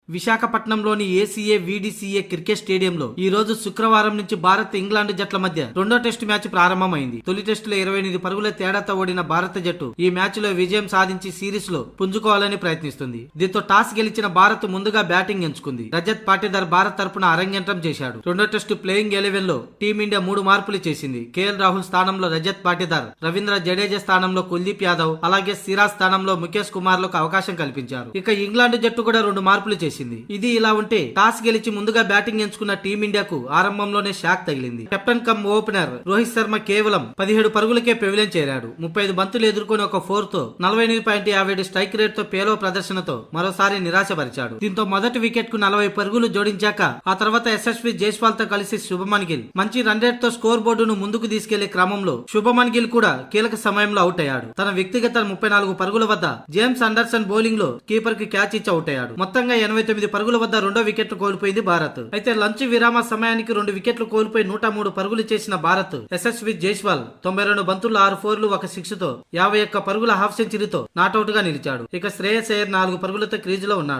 విశాఖపట్నంలోని ACA VDCA cricket స్టేడియంలో ఈ రోజు శుక్రవారం నుంచి భారత్ ఇంగ్లాండ్ జట్ల మధ్య రెండో టెస్టు మ్యాచ్ ప్రారంభమైంది. తొలి టెస్టులో 28 పరుగుల తేడాతో ఓడిన భారత జట్టు ఈ మ్యాచ్ లో విజయం సాధించి సిరీస్ లో పుంజుకోవాలని ప్రయత్నిస్తుంది. దీంతో టాస్ గెలిచిన భారత్ ముందుగా బ్యాటింగ్ ఎంచుకుంది. రజత్ పాటీదార్ భారత్ తరపున అరంగేట్రం చేశాడు. రెండో టెస్టు ప్లేయింగ్ 11 లో టీమిండియా 3 మార్పులు చేసింది. కేఎల్ రాహుల్ స్థానంలో రజత్ పాటీదార్, రవీంద్ర జడేజా స్థానంలో కుల్దీప్ యాదవ్, అలాగే సిరాజ్ స్థానంలో ముఖేష్ కుమార్ లకు అవకాశం కల్పించారు. ఇక ఇంగ్లాండ్ జట్టు కూడా 2 మార్పులు చేసింది. ఇది ఇలా ఉంటే టాస్ గెలిచి ముందుగా బ్యాటింగ్ ఎంచుకున్న టీమిండియాకు ఆరంభంలోనే షాక్ తగిలింది. Captain come opener Rohit Sharma కేవలం 17 పరుగులకే పెవిలియన్ చేరాడు. 35 బంతులు ఎదుర్కొని ఒక 4 తో 48.57 స్ట్రైక్ రేట్ తో పేలో ప్రదర్శనతో మరోసారి నిరాశపరిచాడు. దీంతో మొదటి వికెట్ కు 40 పరుగులు జోడించాక ఆ తర్వాత యశస్వి జైస్వాల్ తో కలిసి శుభమన్ గిల్ మంచి రన్ రేట్ తో స్కోర్ బోర్డును ముందుకు తీసుకెళ్లే క్రమంలో శుభమన్ గిల్ కూడా కీలక సమయంలో అవుట్ అయ్యాడు. తన వ్యక్తిగత 34 పరుగుల వద్ద జేమ్స్ అండర్సన్ బౌలింగ్ లో కీపర్ కి క్యాచ్ ఇచ్చి అవుట్ అయ్యాడు. మొత్తంగా 89 పరుగుల వద్ద రెండో వికెట్ కోల్పోయింది భారత్. అయితే లంచ్ విరామ సమయానికి 2 వికెట్లు కోల్పోయి 103 పరుగులు చేసిన భారత్ యశస్వి జైస్వాల్ 92 బంతుల్లో 6 4లు 1 6 తో 51 పరుగుల హాఫ్ సెంచరీతో నాట్అవుట్ గా నిలిచాడు. ఇక శ్రేయస్ అయ్యర్ 4 పరుగులతో క్రీజులో ఉన్నాడు.